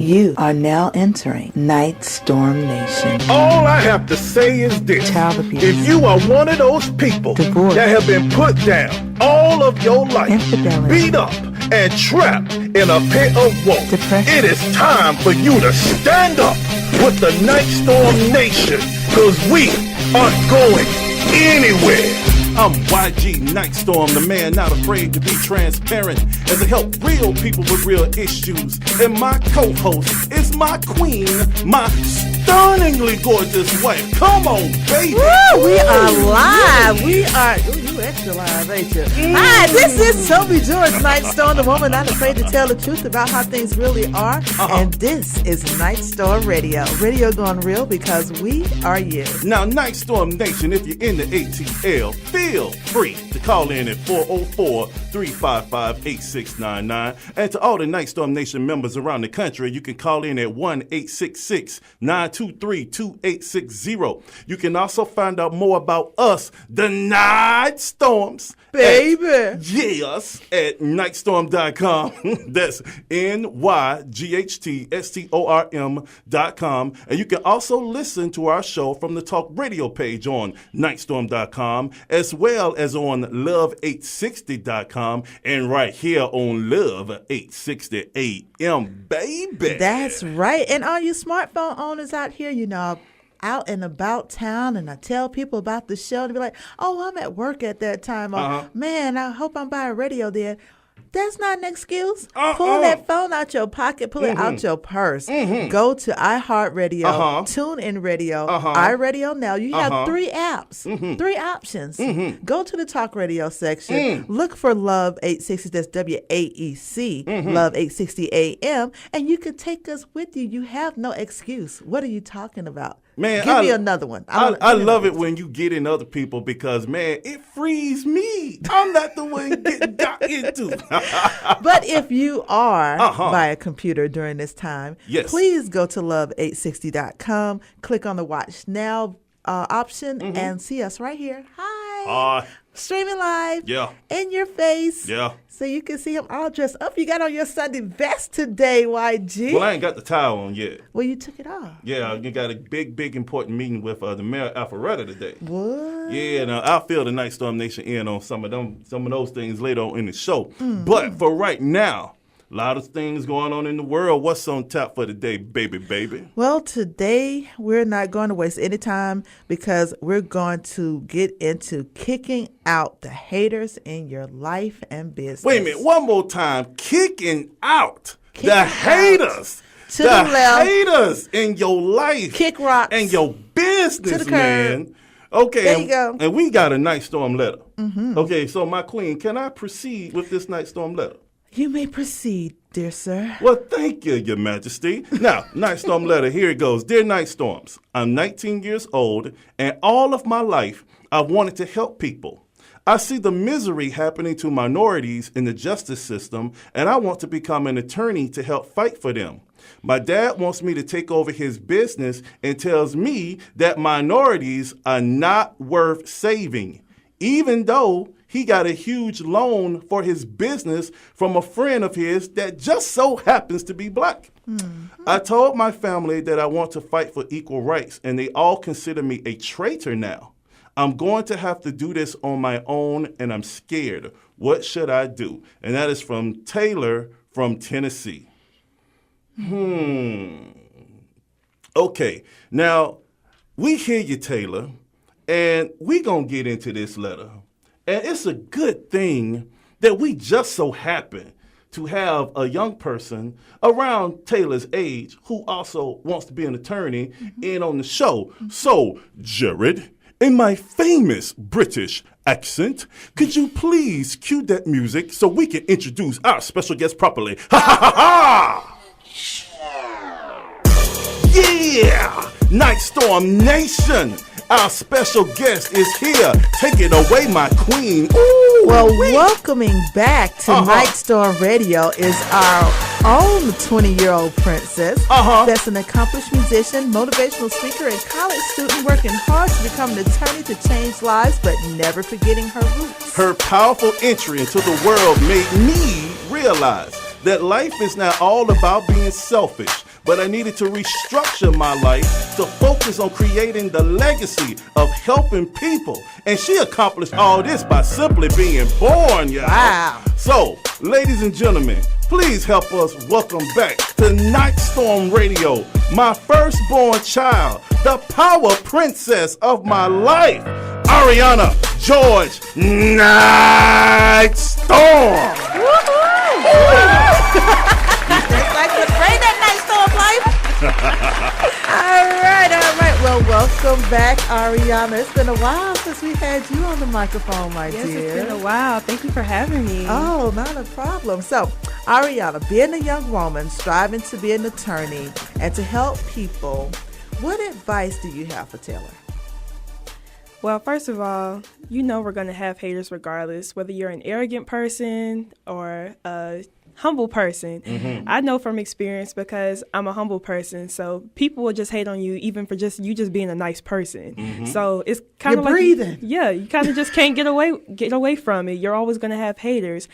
You are now entering Nyghtstorm Nation. All I have to say is this. Child abuse. If you are one of those people Divorce. that have been put down all of your life, Infidelity. beat up and trapped in a pit of woe, Depression. it is time for you to stand up with the Nyghtstorm Nation, because we aren't going anywhere. I'm NYGHTSTORM, the man not afraid to be transparent, as I help real people with real issues. And my co-host is my queen, my stunningly gorgeous wife. Come on, baby. Woo, we are live. We are. Ooh, you extra live, ain't you? Hi, this is Toby George, Nyghtstorm, the woman not afraid to tell the truth about how things really are. And this is Nyghtstorm Radio. Radio going real because we are you. Now, Nyghtstorm Nation, if you're in the ATL, feel free to call in at 404-355-8699. And to all the Nyghtstorm Nation members around the country, you can call in at 1-866-923-2860. You can also find out more about us, the Nyghtstorms. Baby. Yes, at Nyghtstorm.com. That's NYGHTSTORM.com. And you can also listen to our show from the Talk Radio page on Nyghtstorm.com, as well as on Love860.com and right here on Love 860 AM, baby. That's right. And all you smartphone owners out here, you know, out and about town, and I tell people about the show to be like, oh, I'm at work at that time. Or, man, I hope I'm by a radio then. That's not an excuse. Pull that phone out your pocket. Pull it out your purse. Go to iHeartRadio, Tunein Radio, iRadionow. You have 3 apps, 3 options. Go to the Talk Radio section. Look for Love 860. That's WAEC, Love 860 AM. And you can take us with you. You have no excuse. What are you talking about? Man, Give me another one. I love it when you get in other people because, man, it frees me. I'm not the one getting got into. But if you are by a computer during this time, yes, please go to love860.com, click on the Watch Now option, and see us right here. Hi. Streaming live. Yeah. In your face. Yeah. So you can see him all dressed up. You got on your Sunday vest today, YG. Well, I ain't got the tie on yet. Well, you took it off. Yeah, you got a big, important meeting with the mayor Alpharetta today. What? Yeah, now I'll fill the Nyghtstorm Nation in on some of those things later on in the show. But for right now, a lot of things going on in the world. What's on tap for today, baby? Well, today we're not going to waste any time because we're going to get into kicking out the haters in your life and business. Wait a minute, one more time. Kicking out the Out. haters. To the left. Haters in your life. Kick rocks. And your business, To the curb. man. Okay. There you go. And we got a Nyghtstorm letter. Okay, so my queen, can I proceed with this Nyghtstorm letter? You may proceed, dear sir. Well, thank you, Your Majesty. Now, Nyghtstorm letter, here it goes. Dear Nyghtstorms, I'm 19 years old, and all of my life, I've wanted to help people. I see the misery happening to minorities in the justice system, and I want to become an attorney to help fight for them. My dad wants me to take over his business and tells me that minorities are not worth saving, even though he got a huge loan for his business from a friend of his that just so happens to be black. I told my family that I want to fight for equal rights, and they all consider me a traitor now. I'm going to have to do this on my own, and I'm scared. What should I do? And that is from Taylor from Tennessee. Okay, now, we hear you, Taylor, and we gonna get into this letter. And it's a good thing that we just so happen to have a young person around Taylor's age who also wants to be an attorney in on the show. So, Jared, in my famous British accent, could you please cue that music so we can introduce our special guest properly? Ha ha ha ha! Yeah! Nyghtstorm Nation! Our special guest is here. Take it away, my queen. Ooh, well, welcoming back to Nyghtstorm Radio is our own 20-year-old princess. That's an accomplished musician, motivational speaker, and college student working hard to become an attorney to change lives, but never forgetting her roots. Her powerful entry into the world made me realize that life is not all about being selfish, but I needed to restructure my life to focus on creating the legacy of helping people. And she accomplished all this by simply being born, y'all. Wow. So, ladies and gentlemen, please help us welcome back to Nyghtstorm Radio, my firstborn child, the power princess of my life, Ariana George Nyghtstorm. It's like to bring that Nyghtstorm life. All right. Well, welcome back, Ariana. It's been a while since we had you on the microphone, my dear. Yes, it's been a while. Thank you for having me. Oh, not a problem. So, Ariana, being a young woman, striving to be an attorney and to help people, what advice do you have for Taylor? Well, first of all, you know we're going to have haters regardless, whether you're an arrogant person or a humble person. Mm-hmm. I know from experience because I'm a humble person, so people will just hate on you even for just being a nice person. Mm-hmm. So it's kind of like breathing. You kind of just can't get away from it. You're always going to have haters.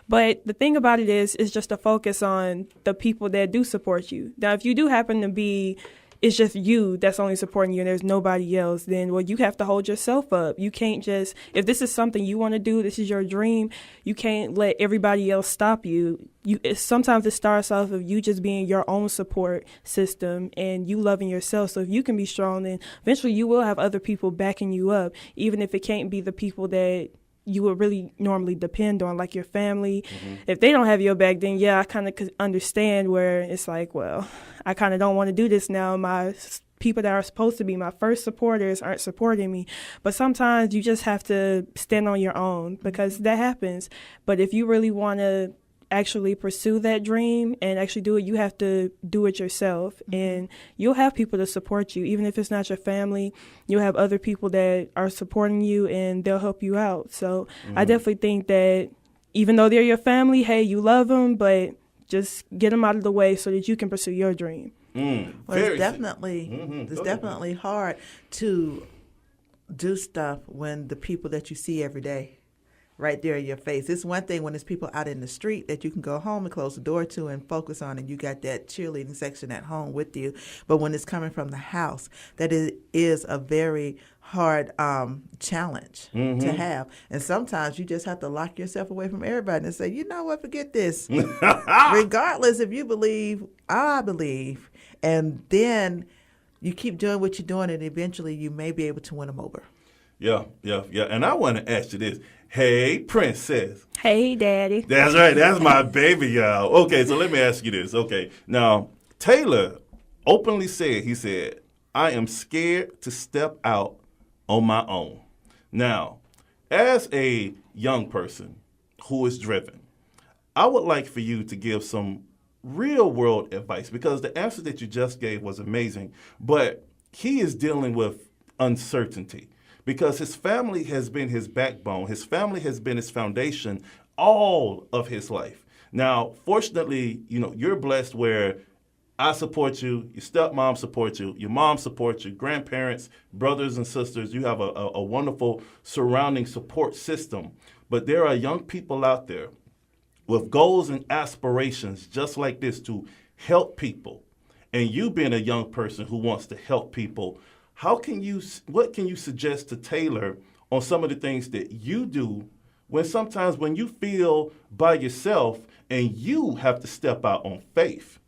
But the thing about it is just to focus on the people that do support you. Now, if you do happen to be it's just you that's only supporting you and there's nobody else, then, well, you have to hold yourself up. You can't just, if this is something you want to do, this is your dream, you can't let everybody else stop you. Sometimes it starts off of you just being your own support system and you loving yourself. So if you can be strong, then eventually you will have other people backing you up, even if it can't be the people that you would really normally depend on, like your family. Mm-hmm. If they don't have your back, then yeah, I kind of could understand where it's like, well, I kind of don't want to do this now. My people that are supposed to be my first supporters aren't supporting me. But sometimes you just have to stand on your own because that happens. But if you really want to actually pursue that dream and actually do it, you have to do it yourself. Mm-hmm. And you'll have people to support you. Even if it's not your family, you'll have other people that are supporting you and they'll help you out. So I definitely think that even though they're your family, hey, you love them, but just get them out of the way so that you can pursue your dream. Well, it's definitely hard to do stuff when the people that you see every day right there in your face. It's one thing when there's people out in the street that you can go home and close the door to and focus on, and you got that cheerleading section at home with you. But when it's coming from the house, that is a very hard challenge to have. And sometimes you just have to lock yourself away from everybody and say, you know what, forget this. Regardless if you believe, I believe. And then you keep doing what you're doing, and eventually you may be able to win them over. Yeah. And I want to ask you this. Hey, princess. Hey, daddy. That's right. That's my baby, y'all. Okay, so let me ask you this. Okay, now, Taylor openly said, I am scared to step out on my own. Now, as a young person who is driven, I would like for you to give some real-world advice, because the answer that you just gave was amazing, but he is dealing with uncertainty. Because his family has been his backbone. His family has been his foundation all of his life. Now, fortunately, you're blessed where I support you, your stepmom supports you, your mom supports you, grandparents, brothers and sisters. You have a wonderful surrounding support system. But there are young people out there with goals and aspirations just like this to help people. And you being a young person who wants to help people, what can you suggest to Taylor on some of the things that you do when sometimes when you feel by yourself and you have to step out on faith?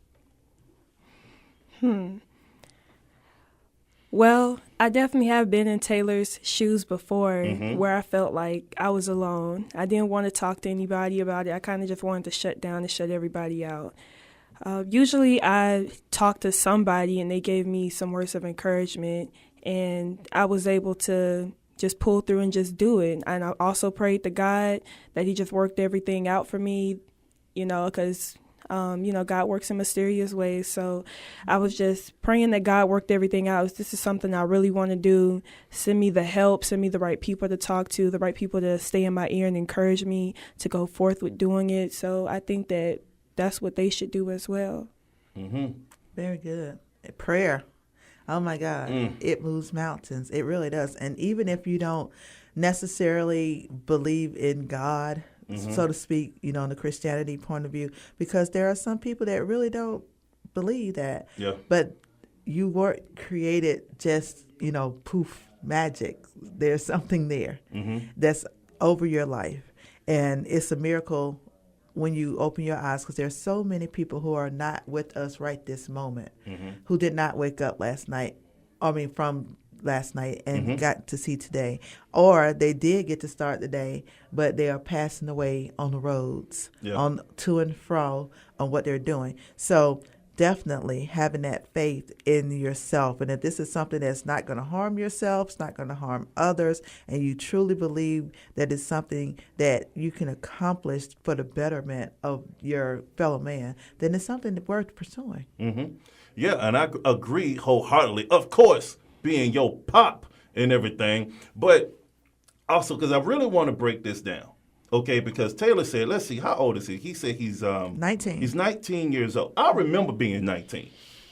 Well, I definitely have been in Taylor's shoes before where I felt like I was alone. I didn't want to talk to anybody about it. I kind of just wanted to shut down and shut everybody out. Usually I talked to somebody and they gave me some words of encouragement, and I was able to just pull through and just do it. And I also prayed to God that he just worked everything out for me, because, God works in mysterious ways. So I was just praying that God worked everything out. This is something I really want to do. Send me the help, send me the right people to talk to, the right people to stay in my ear and encourage me to go forth with doing it. So I think that that's what they should do as well. Very good. Prayer. Oh, my God. It moves mountains. It really does. And even if you don't necessarily believe in God, so to speak, in the Christianity point of view, because there are some people that really don't believe that. Yeah. But you weren't created just, poof, magic. There's something there that's over your life. And it's a miracle when you open your eyes, because there's so many people who are not with us right this moment, who did not wake up from last night and got to see today. Or they did get to start the day, but they are passing away on the roads, on to and fro on what they're doing. So definitely having that faith in yourself, and that this is something that's not going to harm yourself, it's not going to harm others, and you truly believe that it's something that you can accomplish for the betterment of your fellow man, then it's something worth pursuing. Yeah, and I agree wholeheartedly. Of course, being your pop and everything, but also because I really want to break this down. Okay, because Taylor said, let's see, how old is he? He said he's 19. He's 19 years old. I remember being 19,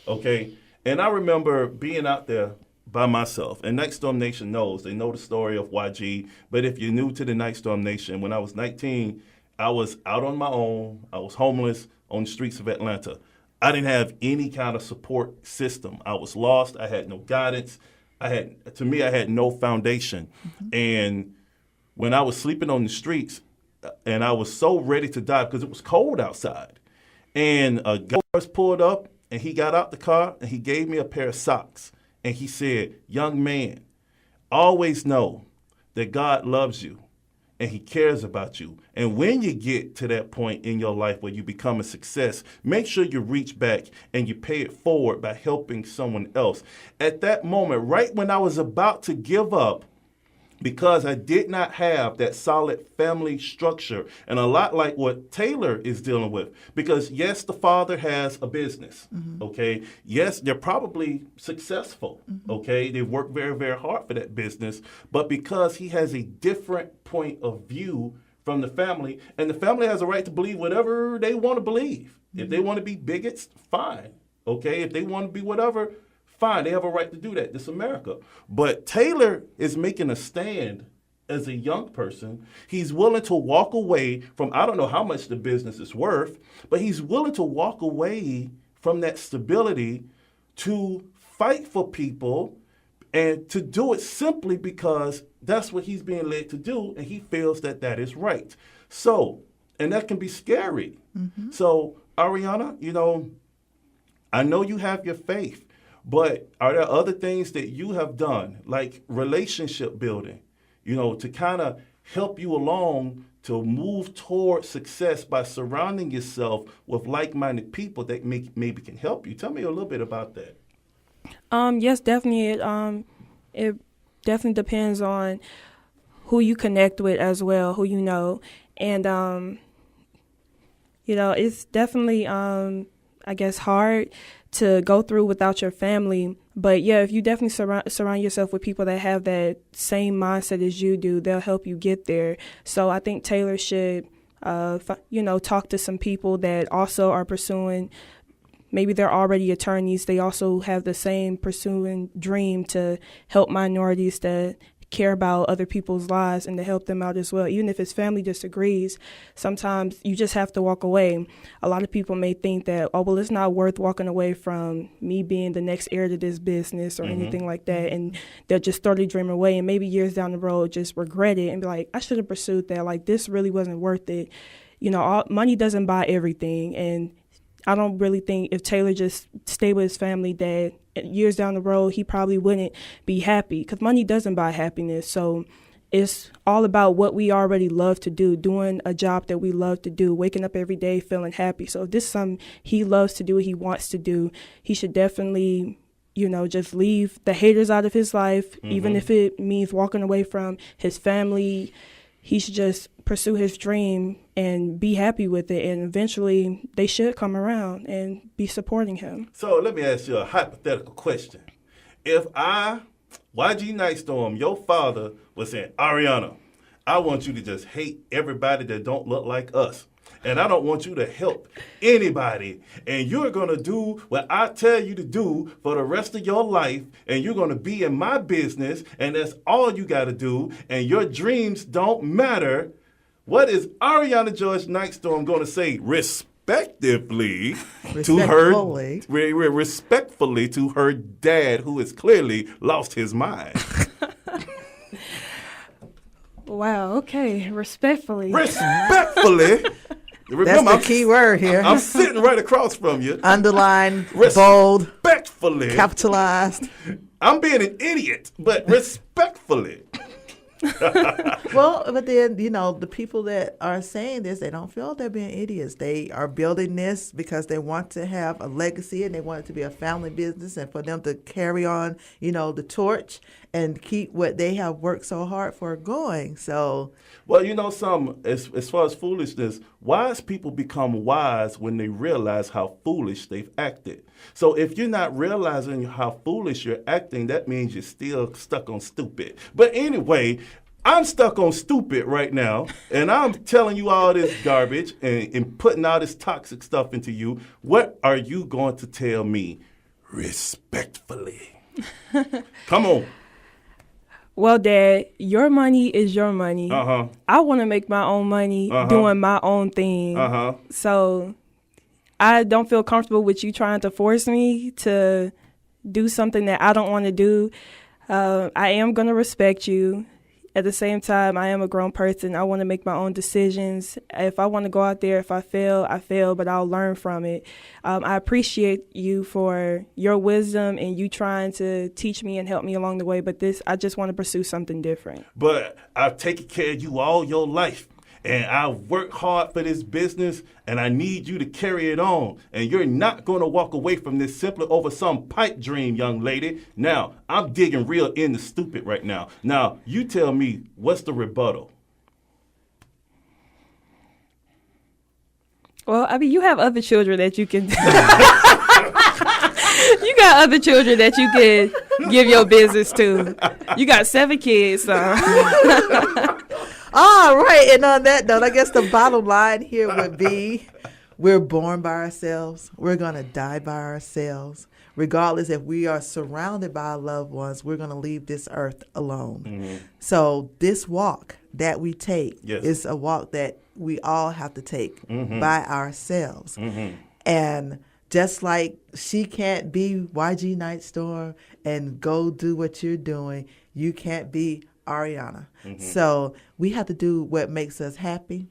okay? And I remember being out there by myself. And Nyghtstorm Nation knows. They know the story of YG. But if you're new to the Nyghtstorm Nation, when I was 19, I was out on my own. I was homeless on the streets of Atlanta. I didn't have any kind of support system. I was lost. I had no guidance. I had no foundation. And when I was sleeping on the streets, and I was so ready to die because it was cold outside, and a guy pulled up, and he got out the car, and he gave me a pair of socks, and he said, "Young man, always know that God loves you, and he cares about you. And when you get to that point in your life where you become a success, make sure you reach back and you pay it forward by helping someone else." At that moment, right when I was about to give up, because I did not have that solid family structure, and a lot like what Taylor is dealing with. Because yes, the father has a business, okay? Yes, they're probably successful, okay? They work very, very hard for that business, but because he has a different point of view from the family, and the family has a right to believe whatever they want to believe. If they want to be bigots, fine, okay? If they want to be whatever, fine, they have a right to do that. This is America. But Taylor is making a stand as a young person. He's willing to walk away from, I don't know how much the business is worth, but he's willing to walk away from that stability to fight for people and to do it simply because that's what he's being led to do, and he feels that that is right. So, and that can be scary. So, Ariana, I know you have your faith, but are there other things that you have done, like relationship building, to kind of help you along to move toward success by surrounding yourself with like-minded people that maybe can help you? Tell me a little bit about that. Yes, definitely. It definitely depends on who you connect with as well, who you know. And, it's definitely, I guess, hard to go through without your family. But yeah, if you definitely surround yourself with people that have that same mindset as you do, they'll help you get there. So I think Taylor should, talk to some people that also are pursuing, maybe they're already attorneys. They also have the same pursuing dream to help minorities, to care about other people's lives and to help them out as well. Even if his family disagrees, sometimes you just have to walk away. A lot of people may think that, it's not worth walking away from me being the next heir to this business or anything like that. And they'll just throw their dream away and maybe years down the road just regret it and be like, I should have pursued that. Like, this really wasn't worth it. Money doesn't buy everything. And I don't really think if Taylor just stayed with his family that years down the road, he probably wouldn't be happy, because money doesn't buy happiness. So it's all about what we already love to do, doing a job that we love to do, waking up every day feeling happy. So if this is something he loves to do, he wants to do, he should definitely, just leave the haters out of his life, even if it means walking away from his family. He should just pursue his dream and be happy with it, and eventually they should come around and be supporting him. So let me ask you a hypothetical question. If YG Nyghtstorm, your father, was saying, Ariana, I want you to just hate everybody that don't look like us, and I don't want you to help anybody, and you're going to do what I tell you to do for the rest of your life, and you're going to be in my business, and that's all you got to do, and your dreams don't matter, what is Ariana George Nyghtstorm going to say? Respect. respectively to her dad, who has clearly lost his mind. Wow, okay, respectfully. Respectfully. Remember, That's the key word here. I'm sitting right across from you. Underlined, bold, Respectfully. capitalized. I'm being an idiot, but respectfully. Well, but then, the people that are saying this, they don't feel they're being idiots. They are building this because they want to have a legacy and they want it to be a family business and for them to carry on, the torch and keep what they have worked so hard for going. So, well, as far as foolishness, wise people become wise when they realize how foolish they've acted. So if you're not realizing how foolish you're acting, that means you're still stuck on stupid. But anyway, I'm stuck on stupid right now, and I'm telling you all this garbage and putting all this toxic stuff into you. What are you going to tell me respectfully? Come on. Well, Dad, your money is your money. Uh-huh. I want to make my own money doing my own thing. Uh-huh. So I don't feel comfortable with you trying to force me to do something that I don't want to do. I am going to respect you. At the same time, I am a grown person. I want to make my own decisions. If I want to go out there, if I fail, I fail, but I'll learn from it. I appreciate you for your wisdom and you trying to teach me and help me along the way, but I just want to pursue something different. But I've taken care of you all your life. And I work hard for this business, and I need you to carry it on. And you're not going to walk away from this simply over some pipe dream, young lady. Now, I'm digging real into stupid right now. Now, you tell me, what's the rebuttal? Well, I mean, you have other children that you can... You got other children that you can give your business to. You got 7 kids, so... All right, and on that note, I guess the bottom line here would be we're born by ourselves. We're going to die by ourselves. Regardless if we are surrounded by our loved ones, we're going to leave this earth alone. Mm-hmm. So this walk that we take is a walk that we all have to take by ourselves. Mm-hmm. And just like she can't be YG Nyghtstorm and go do what you're doing, you can't be Ariana. Mm-hmm. So we have to do what makes us happy.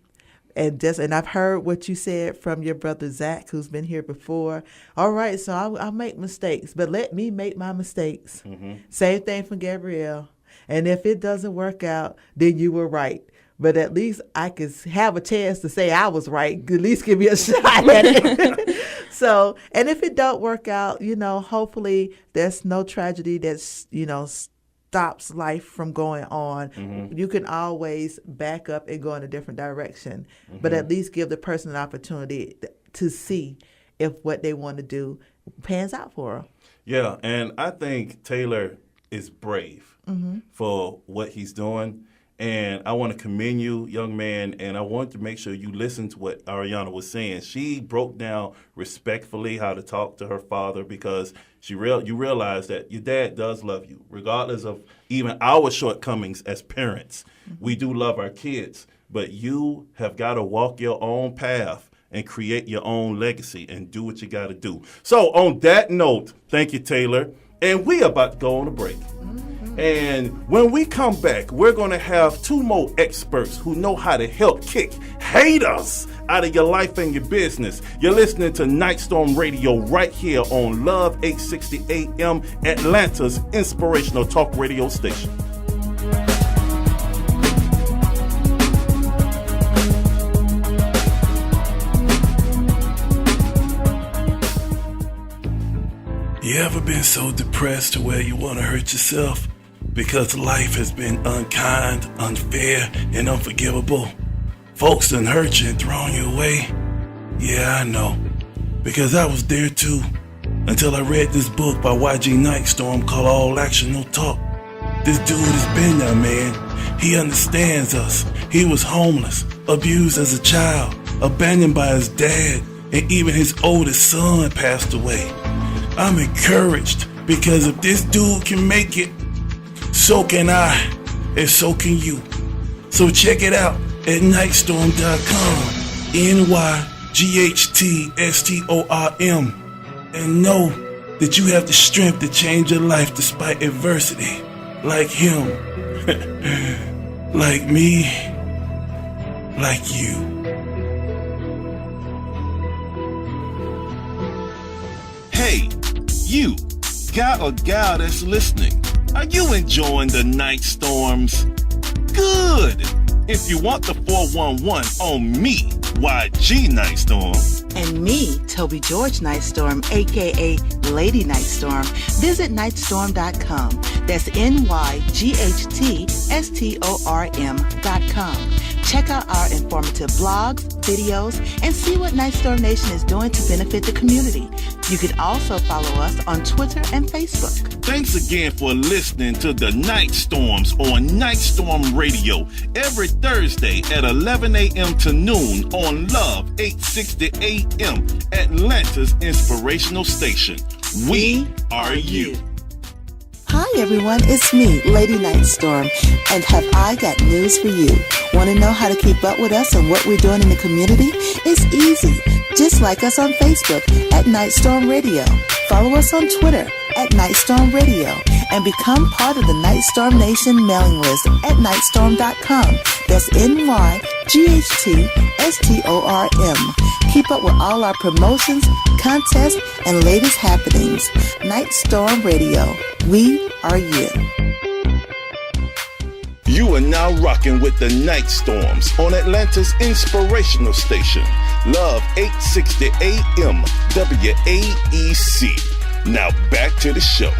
And I've heard what you said from your brother Zach, who's been here before. All right, so I'll make mistakes, but let me make my mistakes. Mm-hmm. Same thing from Gabrielle. And if it doesn't work out, then you were right. But at least I could have a chance to say I was right. At least give me a shot at it. So, and if it don't work out, hopefully there's no tragedy that's, stops life from going on. Mm-hmm. You can always back up and go in a different direction, but at least give the person an opportunity to see if what they want to do pans out for them. Yeah, and I think Taylor is brave for what he's doing. And I want to commend you, young man, and I want to make sure you listen to what Ariana was saying. She broke down respectfully how to talk to her father because you realize that your dad does love you, regardless of even our shortcomings as parents. Mm-hmm. We do love our kids, but you have got to walk your own path and create your own legacy and do what you got to do. So on that note, thank you, Taylor. And we about to go on a break. And when we come back, we're going to have 2 more experts who know how to help kick haters out of your life and your business. You're listening to Nyghtstorm Radio right here on Love 860 AM, Atlanta's inspirational talk radio station. You ever been so depressed to where you want to hurt yourself? Because life has been unkind, unfair, and unforgivable. Folks done hurt you and thrown you away. Yeah, I know. Because I was there too. Until I read this book by YG Nyghtstorm called All Action No Talk. This dude has been there, man. He understands us. He was homeless, abused as a child, abandoned by his dad, and even his oldest son passed away. I'm encouraged because if this dude can make it, so can I, and so can you. So check it out at Nyghtstorm.com, NYGHTSTORM, and know that you have the strength to change your life despite adversity, like him, like me, like you. Hey, you, guy or gal that's listening, are you enjoying the Nyghtstorms? Good! If you want the 411 on me, YG Nyghtstorm, And me, Toby George Nyghtstorm, a.k.a. Lady Nyghtstorm, visit Nyghtstorm.com. That's NYGHTSTORM.com. Check out our informative blogs, videos, and see what Nyghtstorm Nation is doing to benefit the community. You can also follow us on Twitter and Facebook. thanks again for listening to the Nyghtstorms on Nyghtstorm Radio every Thursday at 11 a.m. to noon on Love 860 a.m. Atlanta's inspirational station. We are you. Hi everyone, it's me, Lady Nyghtstorm, and have I got news for you. Want to know how to keep up with us and what we're doing in the community? It's easy. Just like us on Facebook at Nyghtstorm Radio. Follow us on Twitter at Nyghtstorm Radio and become part of the Nyghtstorm Nation mailing list at Nyghtstorm.com. That's NYGHTSTORM. Keep up with all our promotions, contests, and latest happenings. Nyghtstorm Radio. We are you. You are now rocking with the Nyghtstorms on Atlanta's inspirational station, Love 860 AM WAEC. Now back to the show.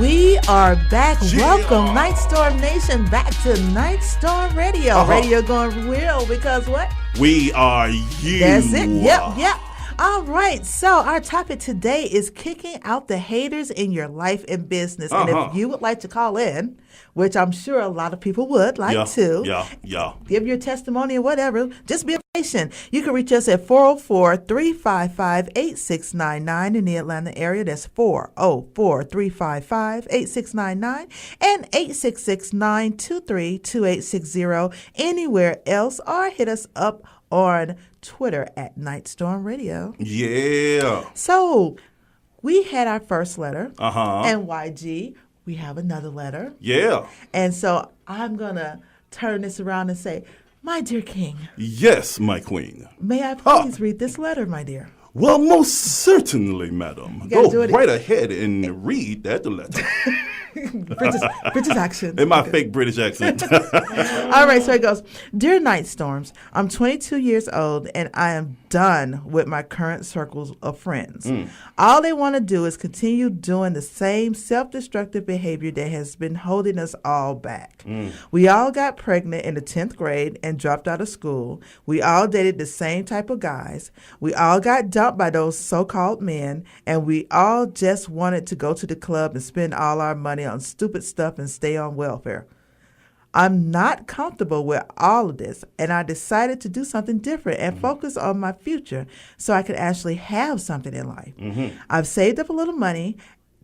We are back. Yeah. Welcome, Nyghtstorm Nation, back to Nyghtstorm Radio. Radio going real because what? We are you. That's it. Yep. All right. So our topic today is kicking out the haters in your life and business. And if you would like to call in, which I'm sure a lot of people would like to, give your testimony or whatever, just be patient. You can reach us at 404-355-8699 in the Atlanta area. That's 404-355-8699 and 866-923-2860 anywhere else, or hit us up on Twitter at Nyghtstorm Radio. Yeah. So we had our first letter. Uh-huh. And YG, we have another letter. Yeah. And so I'm going to turn this around and say, my dear King. Yes, my queen. May I please read this letter, my dear? Well, most certainly, madam. Go right ahead and read that letter. British accent. In my fake British accent. All right, so it goes. Dear Nyghtstorms, I'm 22 years old and I am done with my current circles of friends. All they want to do is continue doing the same self-destructive behavior that has been holding us all back. We all got pregnant in the 10th grade and dropped out of school. We all dated the same type of guys. We all got dumped by those so-called men, and we all just wanted to go to the club and spend all our money on stupid stuff and stay on welfare. I'm not comfortable with all of this, and I decided to do something different and focus on my future so I could actually have something in life. I've saved up a little money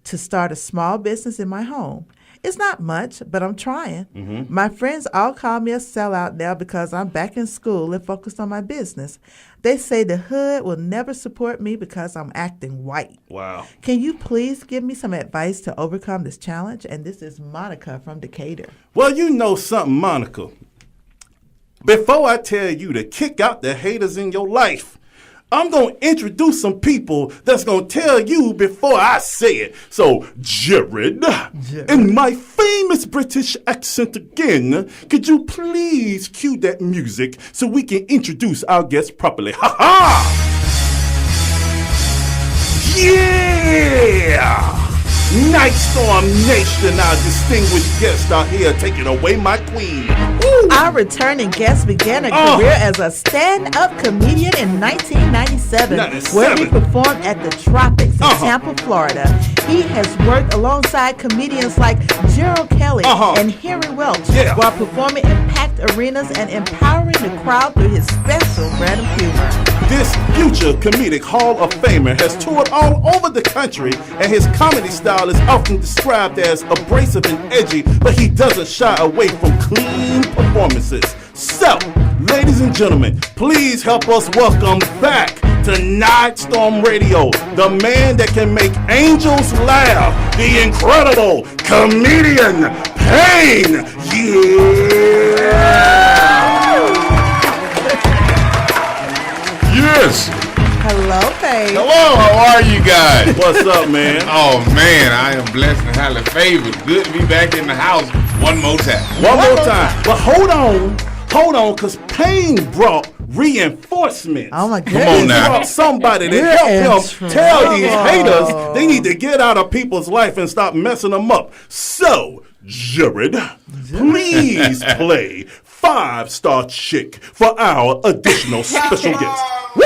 to start a small business in my home. It's not much, but I'm trying. My friends all call me a sellout now because I'm back in school and focused on my business. They say the hood will never support me because I'm acting white. Wow. Can you please give me some advice to overcome this challenge? And this is Monica from Decatur. Well, you know something, Monica. Before I tell you to kick out the haters in your life, I'm going to introduce some people that's going to tell you before I say it. So, Jared, in my famous British accent again, could you please cue that music so we can introduce our guest properly? Ha-ha! Yeah! Nyghtstorm Nation, our distinguished guest out here taking away my queen. Woo! Our returning guest began a career as a stand-up comedian in 1997, where he performed at the Tropics in Tampa, Florida. He has worked alongside comedians like Gerald Kelly and Henry Welch while performing in packed arenas and empowering the crowd through his special brand of humor. This future comedic Hall of Famer has toured all over the country, and his comedy style is often described as abrasive and edgy, but he doesn't shy away from clean performances. So, ladies and gentlemen, please help us welcome back to Nyghtstorm Radio, the man that can make angels laugh, the incredible comedian Payne. Yes. Hello, Payne. Hello, how are you guys? What's up, man? Oh, man, I am blessed and highly favored. Good to be back in the house one more time. One more time. But hold on, because Payne brought reinforcements. Oh, my Come goodness. on now. He brought somebody to You're help in him tell trouble. these haters they need to get out of people's life and stop messing them up. So, Jared, please play 5-Star Chick for our additional special guest. Woo!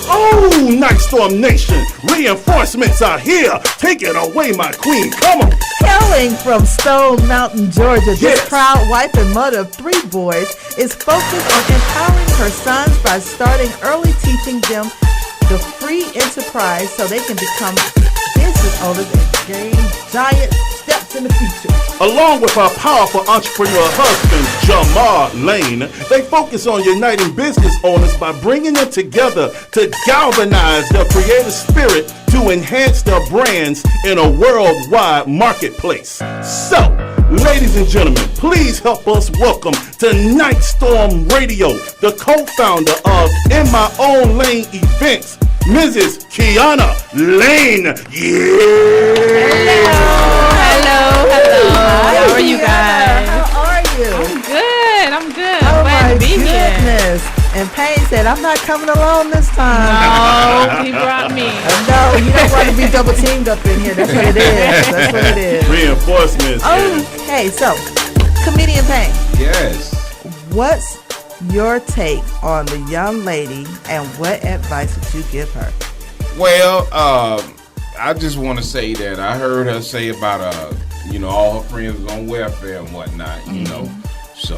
Oh, Nyghtstorm Nation, reinforcements are here. Take it away, my queen. Come on. Hailing from Stone Mountain, Georgia, this Yes. proud wife and mother of 3 boys is focused on empowering her sons by starting early teaching them the free enterprise so they can become business owners and gain giant steps in the future. Along with her powerful entrepreneur husband, Jamar Lane, they focus on uniting business owners by bringing them together to galvanize their creative spirit to enhance their brands in a worldwide marketplace. So, ladies and gentlemen, please help us welcome to Nyghtstorm Radio, the co-founder of In My Own Lane Events, Mrs. Kianna Lane. Yeah! Hello. How are you guys? How are you? I'm good. Oh, Glad my to be here. goodness. And Payne said, I'm not coming alone this time. Oh, he brought me. No, you don't want to be double teamed up in here. That's what it is. That's what it is. Reinforcements. Okay, so, comedian Payne, Yes. what's your take on the young lady and what advice would you give her? Well, I just want to say that I heard her say about, all her friends was on welfare and whatnot, you know. So,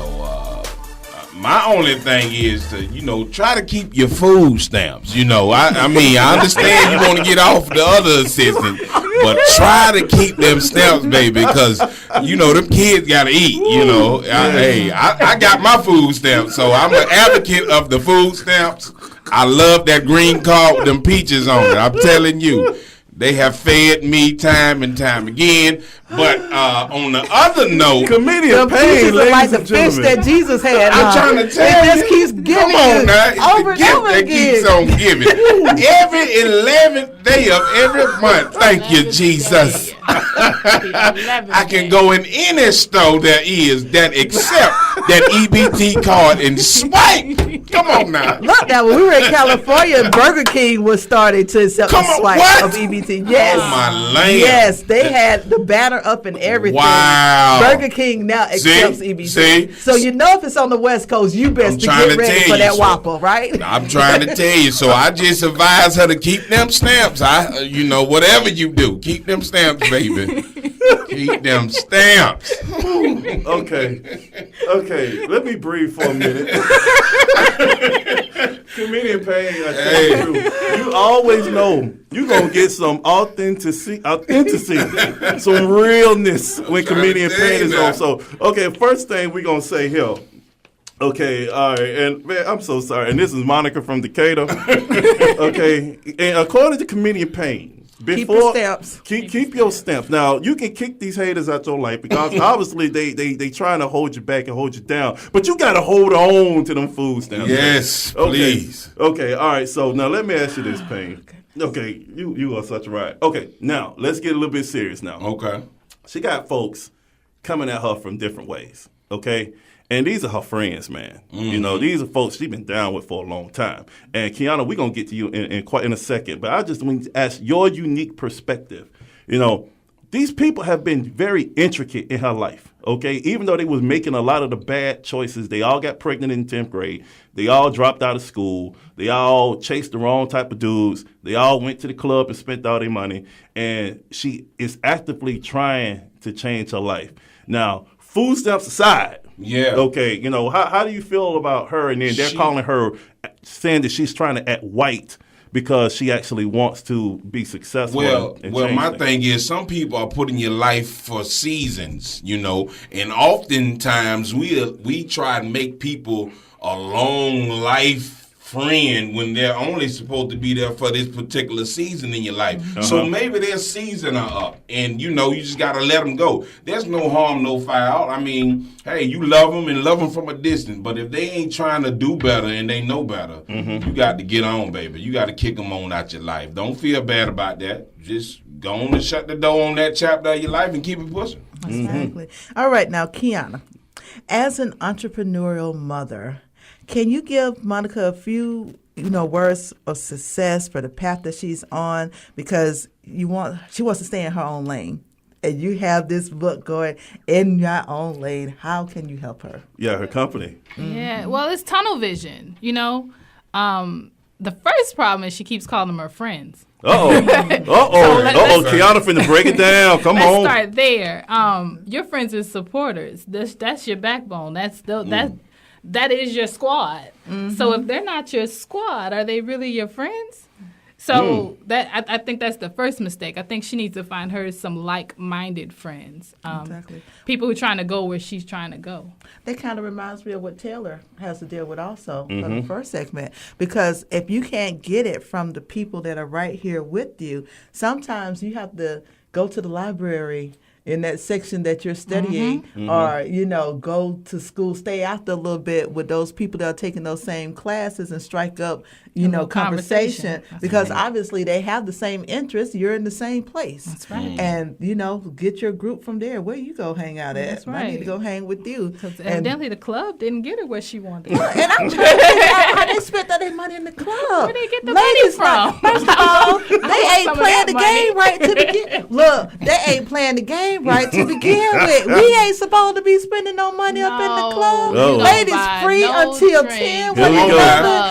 my only thing is to, try to keep your food stamps. I mean, I understand you want to get off the other assistance, but try to keep them stamps, baby, because, them kids got to eat, I got my food stamps, so I'm an advocate of the food stamps. I love that green card with them peaches on it. I'm telling you. They have fed me time and time again. But on the other note, Comedian The Payne, pieces are ladies like the and fish gentlemen. that Jesus had. I'm trying to tell it you. just keeps giving Come on now. It's over the and gift over that again. keeps on giving. Every 11th day of every month. Thank you, Jesus. I can go in any store there is that accept that EBT card and swipe. Come on now. Look, now when we were in California, Burger King was starting to accept Come the on, swipe what? of EBT. Yes. Oh, my land. Yes, they had the banner up and everything. Wow. Burger King now accepts EBT. See? So if it's on the West Coast, you best to trying get to ready tell for you, that so. Whopper, right? I'm trying to tell you. So I just advise her to keep them stamps. Whatever you do, keep them stamps, baby. Keep them stamps. Okay. Let me breathe for a minute. Comedian Payne, I tell you always know you gonna get some authenticity, some realness when Comedian Payne is on. So, first thing we gonna say here. Okay, all right, and man, I'm so sorry. And this is Monica from Decatur. Okay, and according to Comedian Payne, Keep your stamps. Keep your stamps. Now you can kick these haters out your life because obviously they trying to hold you back and hold you down. But you gotta hold on to them food stamps. Yes, please. Okay, all right. So now let me ask you this, Payne. Okay, you are such a riot. Okay, now let's get a little bit serious now. Okay. She got folks coming at her from different ways. Okay. And these are her friends, man. Mm-hmm. These are folks she's been down with for a long time. And Kianna, we're gonna get to you in a second, but I just want to ask your unique perspective. These people have been very intricate in her life. Okay, even though they was making a lot of the bad choices, they all got pregnant in 10th grade. They all dropped out of school. They all chased the wrong type of dudes. They all went to the club and spent all their money. And she is actively trying to change her life. Now, food stamps aside. Yeah. Okay, how do you feel about her? And then they're calling her, saying that she's trying to act white because she actually wants to be successful. Well, my thing is, some people are put in your life for seasons, you know, and oftentimes we try and make people a long life friend when they're only supposed to be there for this particular season in your life. So maybe their season are up, and you know, you just got to let them go. There's no harm, no foul. I mean, hey, you love them and love them from a distance, but if they ain't trying to do better and they know better, you got to get on, baby. You got to kick them on out your life. Don't feel bad about that. Just go on and shut the door on that chapter of your life and keep it pushing. Exactly. All right, now, Kianna, as an entrepreneurial mother, can you give Monica a few, words of success for the path that she's on? Because she wants to stay in her own lane, and you have this book going in your own lane. How can you help her? Yeah, her company. Yeah, well, it's tunnel vision. The first problem is she keeps calling them her friends. Kianna finna break it down. Come on. Let's start there. Your friends are supporters. That's your backbone. That is your squad. So if they're not your squad, are they really your friends? So I think that's the first mistake. I think she needs to find her some like-minded friends. Exactly. People who are trying to go where she's trying to go. That kind of reminds me of what Taylor has to deal with also for the first segment. Because if you can't get it from the people that are right here with you, sometimes you have to go to the library in that section that you're studying, or, go to school, stay after a little bit with those people that are taking those same classes and strike up, conversation. Because obviously they have the same interests. You're in the same place. That's right. And, get your group from there. Where you go hang out at? That's right. I need to go hang with you. Because evidently the club didn't get her where she wanted. And I'm trying to figure out how they spent all their money in the club. Where they get the Ladies, money from? First of all, they ain't some of playing that the money. game right to begin. Look, they ain't playing the game right to begin with. We ain't supposed to be spending no money up in the club. No. Ladies, buy free no until drink. 10. Here we go.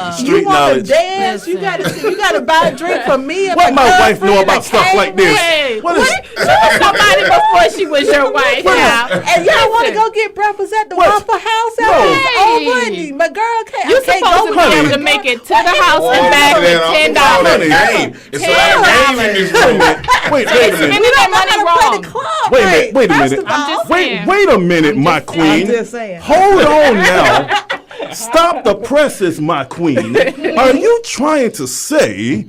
You Street want to knowledge. dance? You gotta buy a drink for me. And What my wife know girlfriend about that stuff came like this? Hey, What is? she was somebody before she was your wife. Now. And y'all want to go get breakfast at the Waffle House? Hey. My girl can't. You I can't supposed to go be able to make it to the house and back with $10. It's a lot of game in this room. Wait a minute. Spending We that don't know how money to play wrong. the club. Wait a right. minute. First of all, I'm just saying. Wait a minute, my queen. I'm just saying. Hold on now. Stop the presses, my queen. Are you trying to say,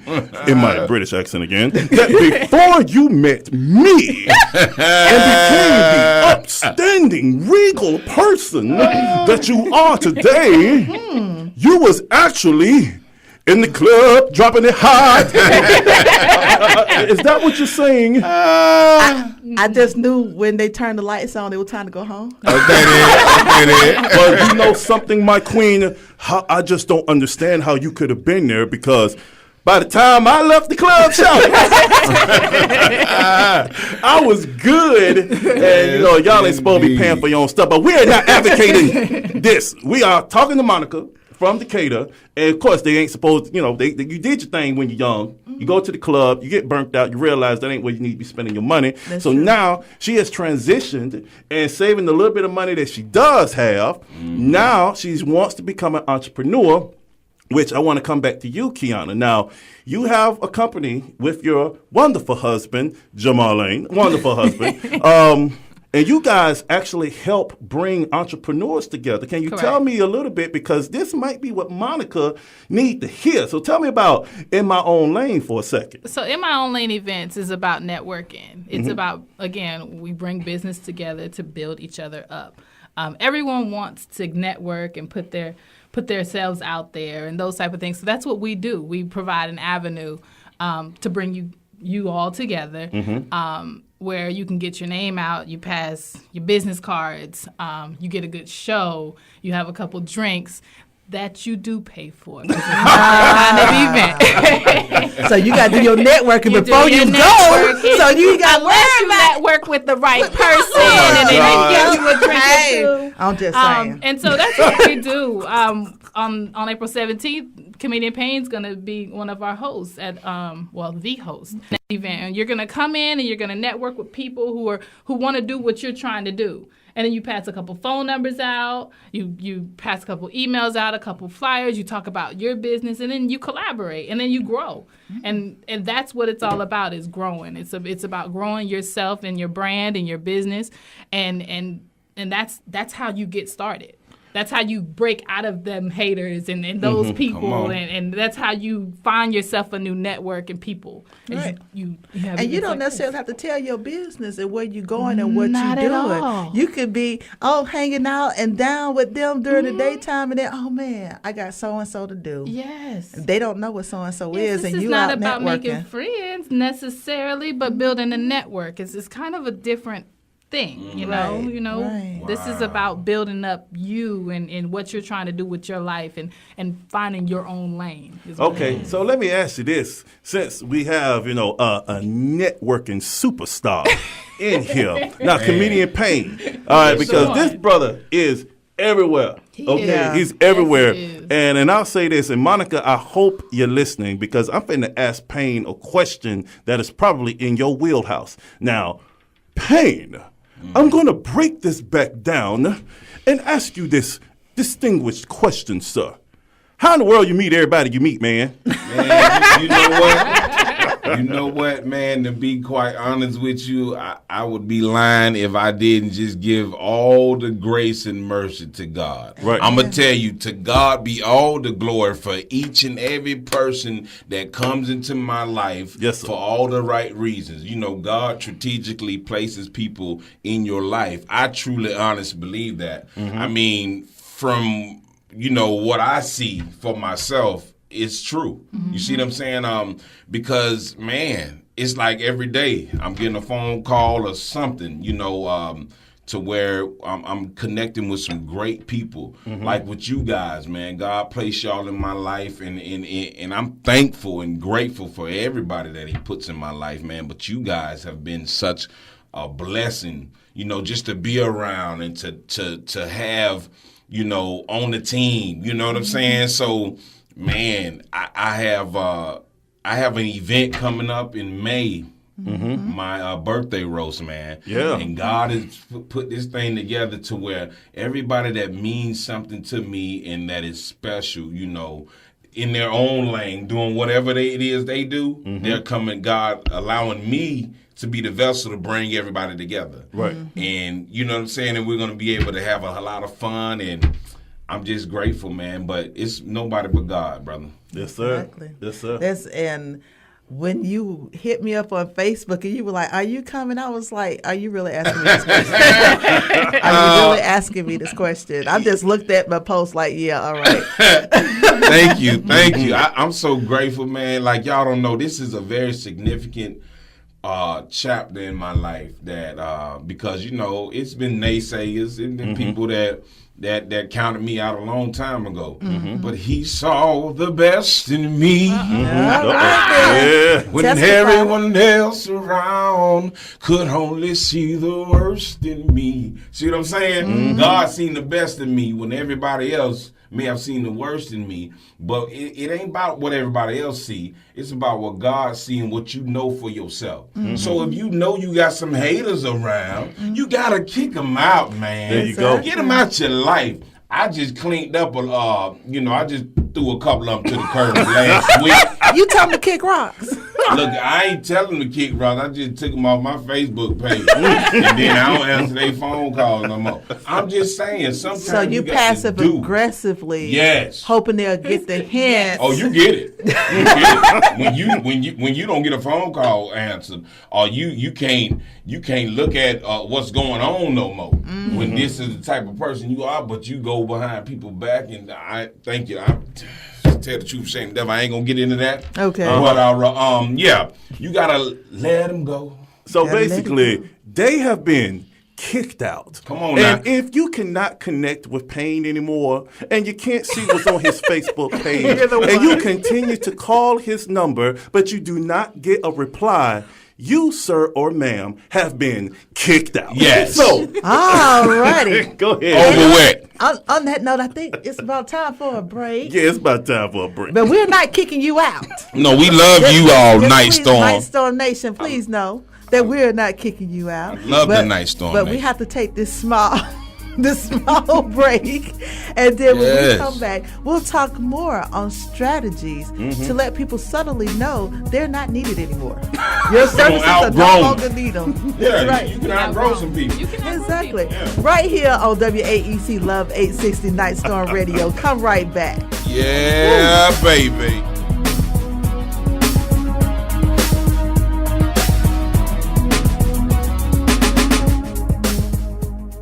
in my British accent again, that before you met me and became the upstanding, regal person that you are today, you was actually in the club, dropping it hot? Is that what you're saying? I just knew when they turned the lights on, it was time to go home. Well, you know something, my queen? I just don't understand how you could have been there, because by the time I left the club shop, I was good. And, y'all ain't supposed to be paying for your own stuff. But we are not advocating this. We are talking to Monica from Decatur. And, of course, they ain't supposed, you did your thing when you're young. You go to the club, you get burnt out, you realize that ain't where you need to be spending your money. That's so true. now she has transitioned and saving the little bit of money that she does have. Now she wants to become an entrepreneur, which I want to come back to you, Kianna. Now, you have a company with your wonderful husband, Jamalain, wonderful husband. And you guys actually help bring entrepreneurs together. Can you tell me a little bit? Because this might be what Monica need to hear. So tell me about In My Own Lane for a second. So In My Own Lane events is about networking. It's about, again, we bring business together to build each other up. Everyone wants to network and put themselves out there and those type of things. So that's what we do. We provide an avenue to bring you all together. Where you can get your name out, you pass your business cards, you get a good show, you have a couple drinks that you do pay for. It's kind of event. So you got to do your networking before you go. So you got unless you network with the right person and they give you a drink or two. I'm just saying. And so that's what we do. On April 17th, Comedian Payne's going to be one of our hosts at, the host at the event. And you're going to come in and you're going to network with people who want to do what you're trying to do. And then you pass a couple phone numbers out, you pass a couple emails out, a couple flyers, you talk about your business, and then you collaborate, and then you grow. And that's what it's all about, is growing. It's about growing yourself and your brand and your business, and that's how you get started. That's how you break out of them haters and those people, and that's how you find yourself a new network and people. Right. You don't necessarily have to tell your business and where you're going and what you're doing. All. You could be hanging out and down with them during the daytime, and then man, I got so and so to do. Yes, they don't know what so and so is, and you not out about networking. making friends necessarily, but building a network. It's kind of a different thing, you know. Right. This is about building up you and what you're trying to do with your life and finding your own lane. Okay, so let me ask you this. Since we have, a networking superstar in here. Now, Comedian Payne. All right, because this brother is everywhere. He's everywhere. Yes, and I'll say this, and Monica, I hope you're listening, because I'm finna ask Payne a question that is probably in your wheelhouse. Now, Payne, I'm going to break this back down and ask you this distinguished question, sir. How in the world you meet everybody you meet, man? Man, you know what? You know what, man? To be quite honest with you, I would be lying if I didn't just give all the grace and mercy to God. Right. I'm going to tell you, to God be all the glory for each and every person that comes into my life, yes, sir, for all the right reasons. God strategically places people in your life. I truly, honestly believe that. Mm-hmm. I mean, from what I see for myself, it's true. Mm-hmm. You see what I'm saying? Because, man, it's like every day I'm getting a phone call or something, to where I'm connecting with some great people, like with you guys, man. God placed y'all in my life, and I'm thankful and grateful for everybody that he puts in my life, man. But you guys have been such a blessing, just to be around and to have, on the team, you know what I'm saying? So, man, I have an event coming up in May, my birthday roast, man. Yeah. And God has put this thing together to where everybody that means something to me and that is special, in their own lane, doing whatever it is they do, they're coming, God allowing me to be the vessel to bring everybody together. Right. And you know what I'm saying? And we're going to be able to have a lot of fun, and I'm just grateful, man. But it's nobody but God, brother. Yes, sir. Exactly. Yes, sir. And when you hit me up on Facebook and you were like, "Are you coming?" I was like, "Are you really asking me this question? Are you really asking me this question?" I just looked at my post like, "Yeah, all right." Thank you. I'm so grateful, man. Like, y'all don't know, this is a very significant chapter in my life that because it's been naysayers, it's been people that counted me out a long time ago. But he saw the best in me. When everyone else around could only see the worst in me. See what I'm saying? God seen the best in me when everybody else may have seen the worst in me. But it ain't about what everybody else see. It's about what God see and what you know for yourself. So if you know you got some haters around, you got to kick them out, man. There you go. Get them out your life. I just cleaned up I just threw a couple of them to the curb last week. You told me to kick rocks. Look, I ain't telling them to kick rocks. I just took them off my Facebook page. And then I don't answer their phone calls no more. I'm just saying, sometimes So you passive aggressively, yes, hoping they'll get the hint. Oh, you get it. You get it. When you don't get a phone call answered, or you can't look at what's going on no more. When this is the type of person you are, but you go behind people's back, and I thank you. Tell the truth, shame the devil. I ain't gonna get into that. Okay. But you gotta let them go. So basically, they have been kicked out. Come on now. And if you cannot connect with Payne anymore, and you can't see what's on his Facebook page, and you continue to call his number, but you do not get a reply, you, sir or ma'am, have been kicked out. Yes. So, Alrighty. go ahead. Over with. On that note, I think it's about time for a break. Yeah, it's about time for a break. But we're not kicking you out. No, we love you all, Nyghtstorm. Nyghtstorm Nation, please know that we're not kicking you out. Love the Nyghtstorm But we have to take this small break, and then when we come back, we'll talk more on strategies to let people subtly know they're not needed anymore. Your services are no longer need them. Yeah, right. You can outgrow some people. Exactly. Right here on WAEC Love 860 Nyghtstorm Radio. Come right back. Yeah, baby.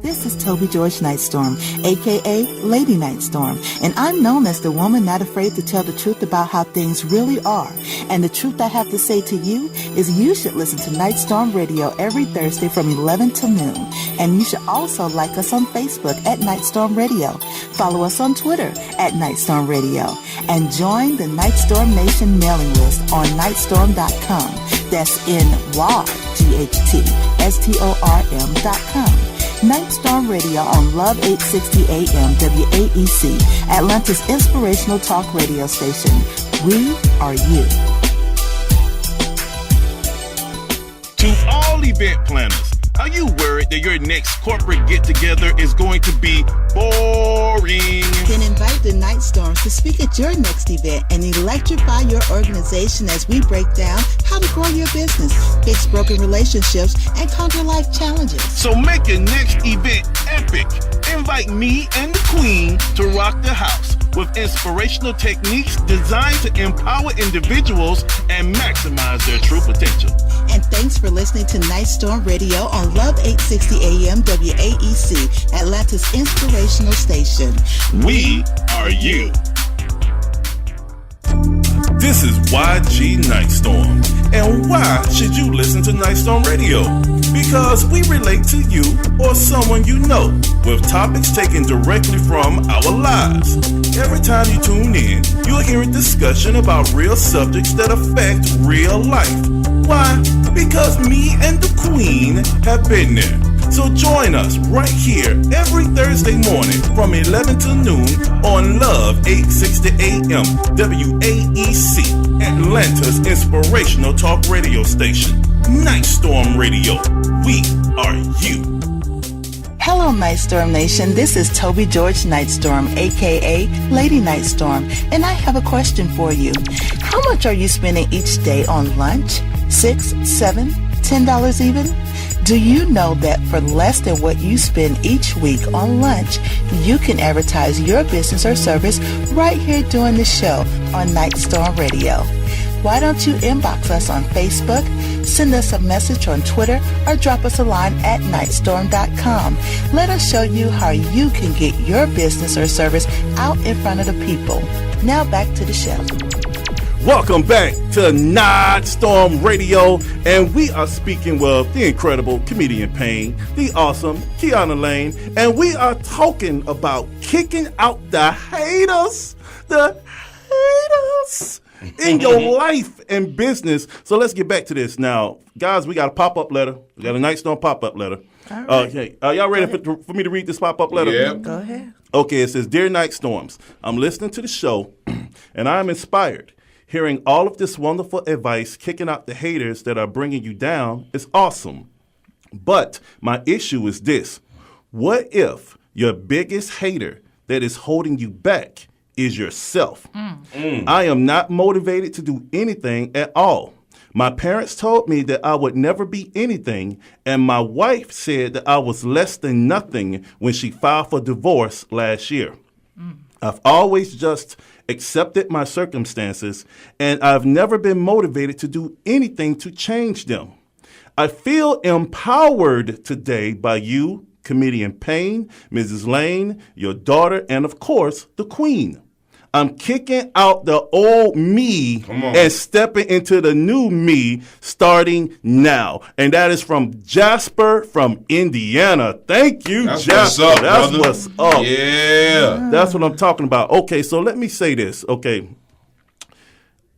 This is Toby George Nyghtstorm, a.k.a. Lady Nyghtstorm, and I'm known as the woman not afraid to tell the truth about how things really are. And the truth I have to say to you is you should listen to Nyghtstorm Radio every Thursday from 11 to noon. And you should also like us on Facebook at Nyghtstorm Radio. Follow us on Twitter at Nyghtstorm Radio. And join the Nyghtstorm Nation mailing list on Nyghtstorm.com. That's NYGHTSTORM.com. Nyghtstorm Radio on Love 860 AM WAEC, Atlanta's inspirational talk radio station. We are you. To all event planners, are you worried that your next corporate get-together is going to be boring? Then invite the Nyghtstorms to speak at your next event and electrify your organization as we break down how to grow your business, fix broken relationships, and conquer life challenges. So make your next event epic. Invite me and the Queen to rock the house with inspirational techniques designed to empower individuals and maximize their true potential. And thanks for listening to Nyghtstorm Radio on Love 860 AM WAEC, Atlanta's inspirational station. We are you. This is YG Nyghtstorm. And why should you listen to Nyghtstorm Radio? Because we relate to you or someone you know with topics taken directly from our lives. Every time you tune in, you'll hear a discussion about real subjects that affect real life. Why? Because me and the Queen have been there. So join us right here every Thursday morning from 11 to noon on Love 860 AM WAEC, Atlanta's inspirational talk radio station. Nyghtstorm Radio. We are you. Hello, Nyghtstorm Nation. This is Toby George Nyghtstorm, a.k.a. Lady Nyghtstorm, and I have a question for you. How much are you spending each day on lunch? $6, $7, $10 even? Do you know that for less than what you spend each week on lunch, you can advertise your business or service right here during the show on Nyghtstorm Radio? Why don't you inbox us on Facebook, send us a message on Twitter, or drop us a line at Nyghtstorm.com. Let us show you how you can get your business or service out in front of the people. Now back to the show. Welcome back to Nyghtstorm Radio, and we are speaking with the incredible comedian Payne, the awesome Kianna Lane, and we are talking about kicking out the haters in your life and business. So let's get back to this now. Guys, we got a pop-up letter. We got a Nyghtstorm pop-up letter. All right. Okay, are y'all ready for me to read this pop-up letter? Yeah. Go ahead. Okay, it says, Dear Nyghtstorms, I'm listening to the show, and I'm inspired. Hearing all of this wonderful advice, kicking out the haters that are bringing you down is awesome. But my issue is this. What if your biggest hater that is holding you back is yourself? I am not motivated to do anything at all. My parents told me that I would never be anything, and my wife said that I was less than nothing when she filed for divorce last year. I've always just accepted my circumstances, and I've never been motivated to do anything to change them. I feel empowered today by you, comedian Payne, Mrs. Lane, your daughter, and of course, the Queen. I'm kicking out the old me and stepping into the new me starting now. And that is from Jasper from Indiana. Thank you, That's Jasper. what's up, That's brother. what's up. Yeah. That's what I'm talking about. Okay, so let me say this. Okay.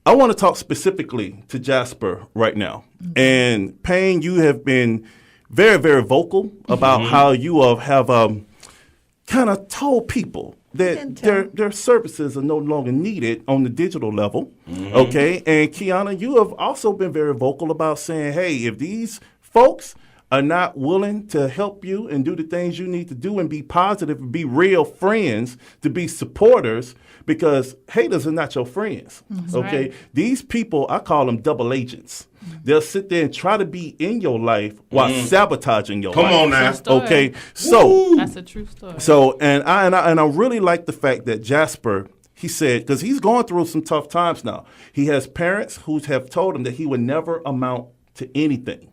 I want to talk specifically to Jasper right now. And Payne, you have been very, very vocal about how you have kind of told people that their services are no longer needed on the digital level. Okay, and Kianna, you have also been very vocal about saying, hey, if these folks are not willing to help you and do the things you need to do and be positive and be real friends, to be supporters, because haters are not your friends. Okay, right. These people, I call them double agents. They'll sit there and try to be in your life while sabotaging your life. Come on now. Okay, so That's a true story. so and I really like the fact that Jasper, he said, because he's going through some tough times now. He has parents who have told him that he would never amount to anything.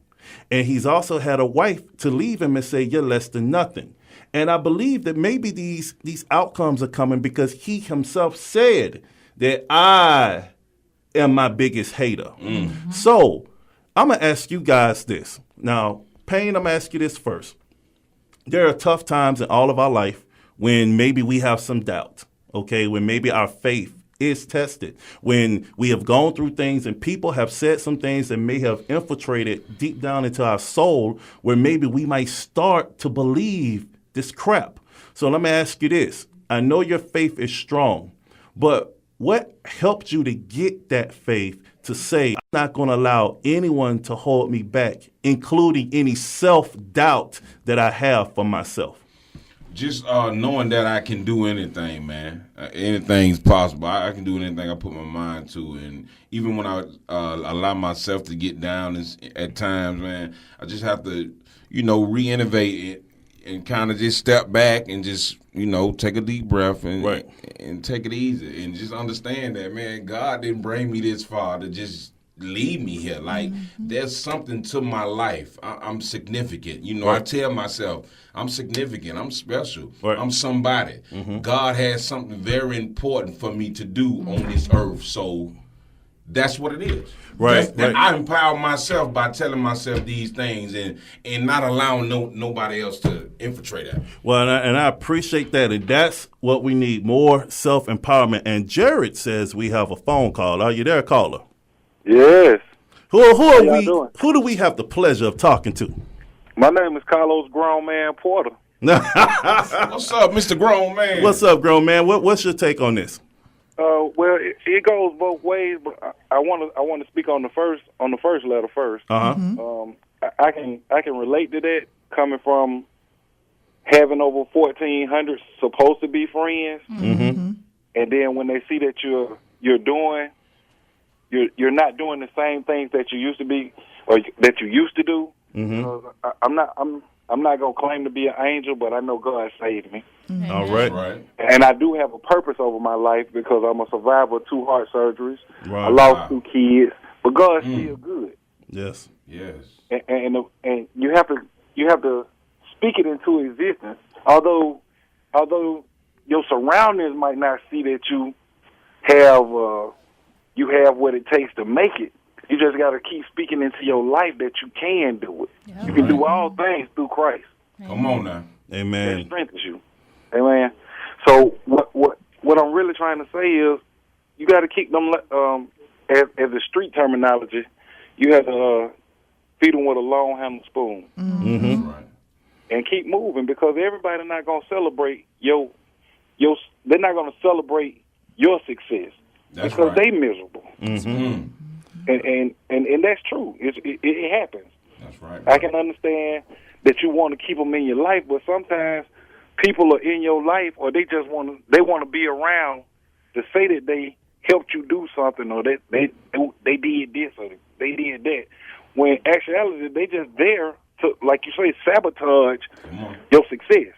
And he's also had a wife to leave him and say, you're less than nothing. And I believe that maybe these outcomes are coming because he himself said that I am my biggest hater. So I'm going to ask you guys this. Now, Payne, I'm going to ask you this first. There are tough times in all of our life when maybe we have some doubt, okay, when maybe our faith is tested, when we have gone through things and people have said some things that may have infiltrated deep down into our soul where maybe we might start to believe this crap. So let me ask you this. I know your faith is strong, but what helped you to get that faith to say, I'm not going to allow anyone to hold me back, including any self-doubt that I have for myself? Just knowing that I can do anything, man. Anything's possible. I can do anything I put my mind to. And even when I allow myself to get down at times, man, I just have to, re-innovate it and kind of just step back and just, take a deep breath and take it easy. And just understand that, man, God didn't bring me this far to just leave me here. Like, there's something to my life. I'm significant. I tell myself, I'm significant. I'm special. I'm somebody. God has something very important for me to do on this earth. So that's what it is. That I empower myself by telling myself these things and not allowing nobody else to infiltrate that. Well, and I appreciate that. And that's what we need, more self-empowerment. And Jared says we have a phone call. Are you there, caller? Yes. Who are we? Doing? Who do we have the pleasure of talking to? My name is Carlos Grown Man Porter. What's up, Mr. Grown Man? What's up, grown man? What's your take on this? Well, it goes both ways, but I want to speak on the first letter first. I can relate to that, coming from having over 1,400 supposed to be friends, and then when they see that you're not doing the same things that you used to be or that you used to do. I'm not gonna claim to be an angel, but I know God saved me. All right. And I do have a purpose over my life because I'm a survivor of 2 heart surgeries. Right. I lost 2 kids, but God's still good. Yes. And you have to speak it into existence. Although your surroundings might not see that you have what it takes to make it. You just got to keep speaking into your life that you can do it. Yeah. You can do all things through Christ. Come on now. Amen. That strengthens you. Amen. So what I'm really trying to say is you got to keep them, as the street terminology, you have to feed them with a long-handled spoon. Right. And keep moving, because everybody's not going to celebrate they're not going to celebrate your success. That's because right. they miserable. And that's true. It happens. That's right. I can understand that you want to keep them in your life, but sometimes people are in your life, or they just want to be around to say that they helped you do something, or that they did this or they did that. When actuality, they just there to, like you say, sabotage your success.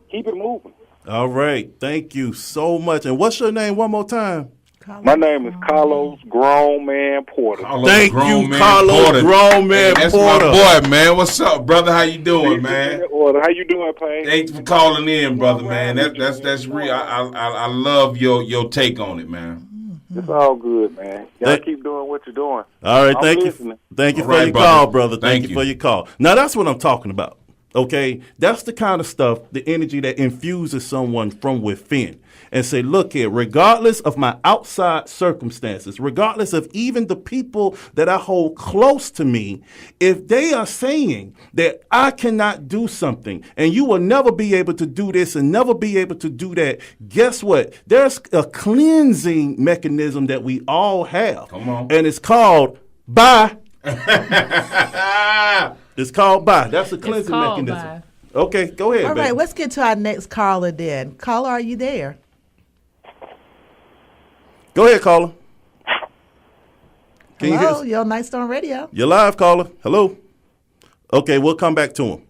Keep it moving. All right. Thank you so much. And what's your name one more time? My name is Carlos Grown Man Porter. Thank you, Carlos Grown Man That's Porter. my boy, man. What's up, brother? How you doing, man? How you doing, Payne? Thanks for calling in, brother, man. That's real. I love your take on it, man. It's all good, man. Y'all keep doing what you're doing. All right, thank you. listening. Thank you All for right, your brother. call, brother. Thank Thank you for your call. Now that's what I'm talking about. Okay, that's the kind of stuff, the energy that infuses someone from within. And say, look here, regardless of my outside circumstances, regardless of even the people that I hold close to me, if they are saying that I cannot do something and you will never be able to do this and never be able to do that, guess what? There's a cleansing mechanism that we all have. Come on. And it's called bye. It's called bye. That's a cleansing mechanism. Bye. Okay, go ahead. All baby. right, let's get to our next caller then. Caller, are you there? Go ahead, caller. Can you hear Hello, us? you're on Nyghtstorm Radio. You're live, caller. Hello. Okay, we'll come back to him.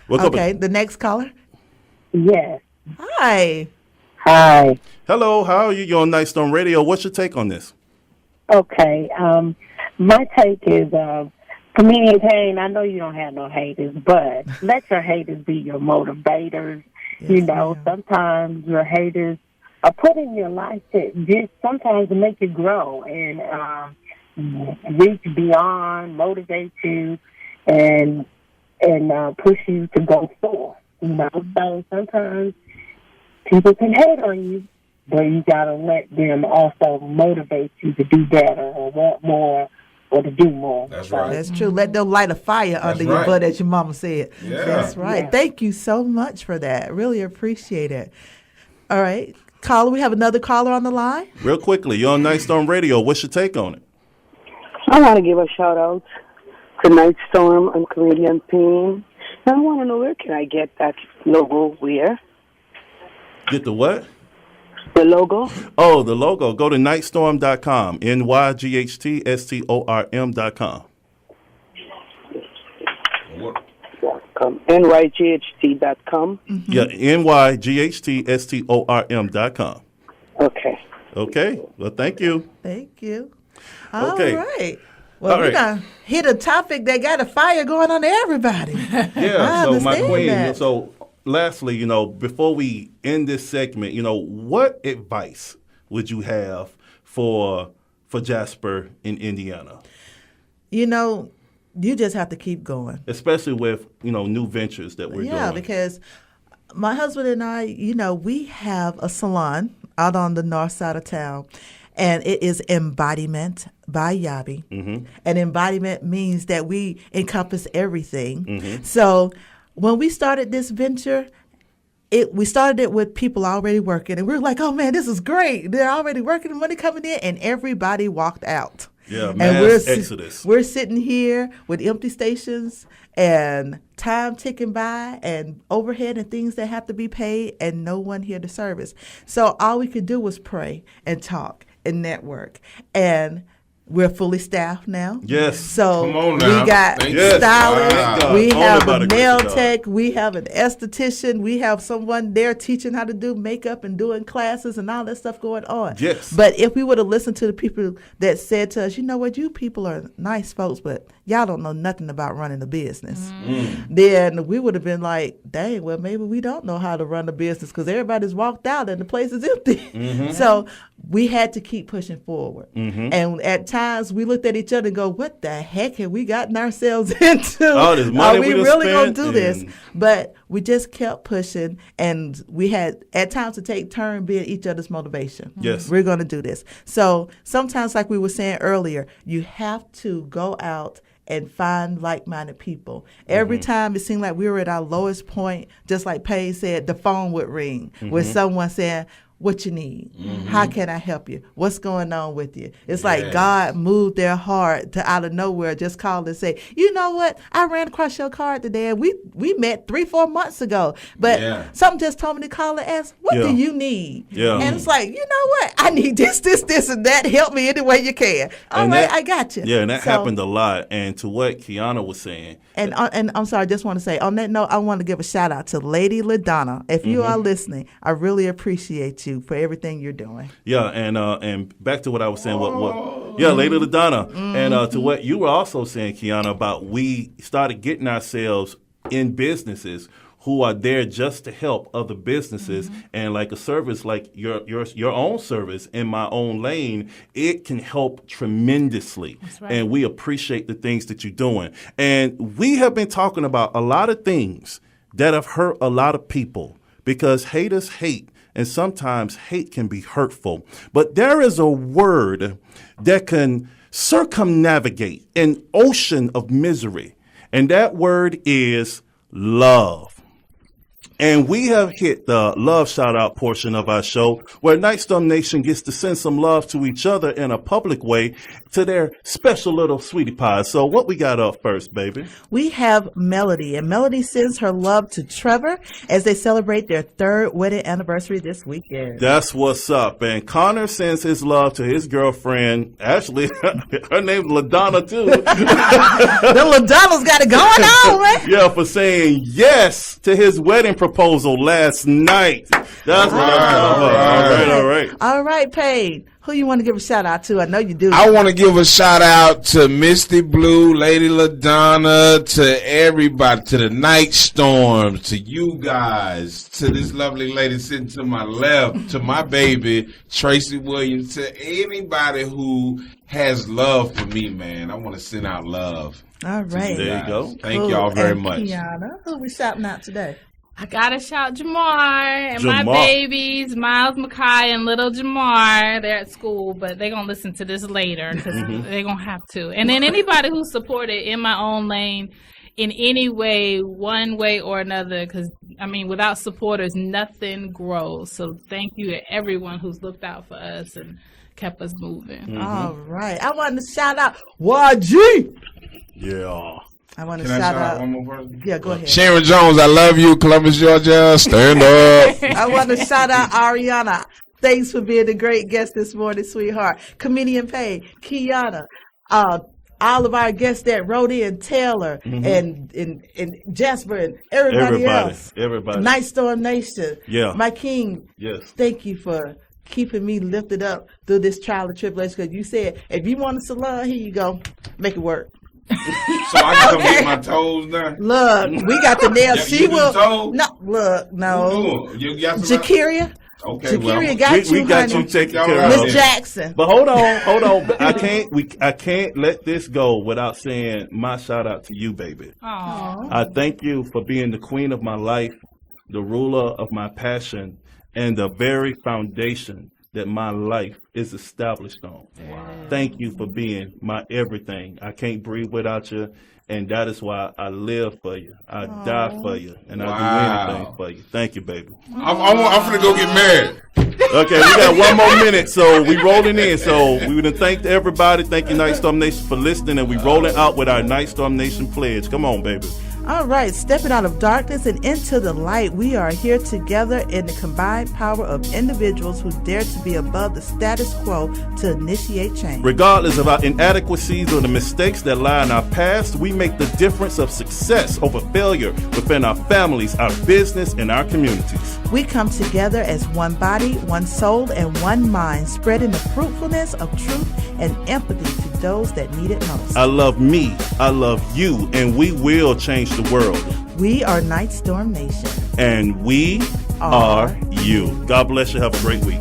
We'll come Okay, back. the next caller. Yes. Hi. Hi. Hello, how are you? You're on Nyghtstorm Radio. What's your take on this? Okay. My take is comedian Payne. I know you don't have no haters, but let your haters be your motivators. Yes, you know, ma'am. sometimes your haters are put in your life to just sometimes to make you grow and reach beyond, motivate you, and push you to go forth. You know, so sometimes people can hate on you, but you gotta let them also motivate you to do better or want more or to do more. That's right. That's true. Let them light a fire under your right. butt, as your mama said. Yeah. That's right. Yeah. Thank you so much for that. Really appreciate it. All right. Caller, we have another caller on the line. Real quickly, you're on Nyghtstorm Radio. What's your take on it? I want to give a shout out to Nyghtstorm and comedian Payne. And I want to know, where can I get that logo? Where? Get the what? The logo? Oh, the logo. Go to Nyghtstorm.com. NYGHTSTORM.com. NYGHT.com. Yeah, NYGHTSTORM.com. Okay. Okay. Well, thank you. Thank you. Okay. All right. Well, All we're right. going to hit a topic that got a fire going on to everybody. Yeah. I So, my understand queen. that. So, lastly, before we end this segment, what advice would you have for Jasper in Indiana, You just have to keep going. especially with new ventures that we're Yeah, doing? because my husband and I, we have a salon out on the north side of town, and it is Embodiment by Yabi. Mm-hmm. And embodiment means that we encompass everything. Mm-hmm. So when we started this venture, we started it with people already working, and we were like, oh man, this is great. They're already working, the money coming in, and everybody walked out. Yeah, And mass exodus. We're sitting here with empty stations and time ticking by and overhead and things that have to be paid and no one here to service. So all we could do was pray and talk and network. And we're fully staffed now. Yes. So Come on now. we got Thank you. stylists, Wow. we Only have by a the nail grace of God. tech, we have an esthetician, we have someone there teaching how to do makeup and doing classes and all that stuff going on. Yes. But if we would have listened to the people that said to us, you know what, you people are nice folks, but y'all don't know nothing about running a business, then we would have been like, dang, well, maybe we don't know how to run a business because everybody's walked out and the place is empty. So we had to keep pushing forward. And at times we looked at each other and go, what the heck have we gotten ourselves into? All this money Are we we done really going spent to do this? and- But we just kept pushing, and we had at times to take turn being each other's motivation. Yes. We're going to do this. So sometimes, like we were saying earlier, you have to go out and find like-minded people. Every time it seemed like we were at our lowest point, just like Payne said, the phone would ring with someone saying, what you need? How can I help you? What's going on with you? It's like Yes. God moved their heart to out of nowhere, just call and say, you know what? I ran across your card today, and we met 3-4 months ago. But Yeah. something just told me to call and ask, what do Yeah. you need? Yeah. And it's like, you know what? I need this, and that. Help me any way you can. All And right, that- I got you. Yeah, and that So- happened a lot. And to what Kianna was saying, And I'm sorry, I just want to say, on that note, I want to give a shout out to Lady LaDonna. If you are listening, I really appreciate you for everything you're doing. yeah, and back to what I was saying, Lady LaDonna, and to what you were also saying, Kianna, about we started getting ourselves in businesses who are there just to help other businesses, and like a service like your own service in my own lane, it can help tremendously. That's right. And we appreciate the things that you're doing. And we have been talking about a lot of things that have hurt a lot of people, because haters hate, and sometimes hate can be hurtful. But there is a word that can circumnavigate an ocean of misery, and that word is love. And we have hit the love shout-out portion of our show, where Nyghtstorm Nation gets to send some love to each other in a public way to their special little sweetie pies. So what we got up first, baby? We have Melody, and Melody sends her love to Trevor as they celebrate their 3rd wedding anniversary this weekend. That's what's up. And Connor sends his love to his girlfriend. Actually, her name's LaDonna, too. The LaDonna's got it going on, man. Yeah, for saying yes to his wedding proposal last night. That's what I'm talking about. All right. All right, Payne. Who you want to give a shout out to? I know you do. I want to give a shout out to Misty Blue, Lady LaDonna, to everybody, to the Nyghtstorms, to you guys, to this lovely lady sitting to my left, to my baby, Tracy Williams, to anybody who has love for me, man. I want to send out love. All right. There you go. Thank y'all very And much. Kianna, who we shouting out today? I gotta shout Jamar and my Jamar. babies, Miles, Makai, and little Jamar. They're at school, but they're gonna listen to this later because they're gonna have to. And then anybody who supported In My Own Lane in any way, one way or another, because I mean, without supporters, nothing grows. So thank you to everyone who's looked out for us and kept us moving. All right. I want to shout out YG. Yeah. I want to Can I shout shout out out. one more person? Yeah, go ahead. Sharon Jones, I love you. Columbus, Georgia. Stand up. I want to shout out Ariana. Thanks for being a great guest this morning, sweetheart. Comedian Payne, Kianna, all of our guests that wrote in, Taylor and Jasper and everybody else. Everybody. Nyghtstorm Nation. Yeah. My king. Yes. Thank you for keeping me lifted up through this trial and tribulation, because you said, if you want a salon, here you go. Make it work. So I can come get my toes done. Look, we got the nails. Yeah, She you do will. toes? No, look, no. Ooh, you got some- Jakiria. Okay, Jakiria got we you, got honey. you taken Y'all care right. of. Miss Jackson. But hold on. I can't let this go without saying my shout out to you, baby. Aww. I thank you for being the queen of my life, the ruler of my passion, and the very foundation that my life is established on. Wow. Thank you for being my everything. I can't breathe without you, and that is why I live for you. I die for you, and I do anything for you. Thank you, baby. I'm finna go get married. Okay, we got one more minute, so we rolling in. So we want to thank everybody. Thank you, Nyghtstorm Nation, for listening, and we rolling out with our Nyghtstorm Nation pledge. Come on, baby. All right, stepping out of darkness and into the light, we are here together in the combined power of individuals who dare to be above the status quo to initiate change. Regardless of our inadequacies or the mistakes that lie in our past, we make the difference of success over failure within our families, our business, and our communities. We come together as one body, one soul, and one mind, spreading the fruitfulness of truth and empathy to those that need it most. I love me, I love you, and we will change the world. We are Nyghtstorm Nation. And we are you. God bless you. Have a great week.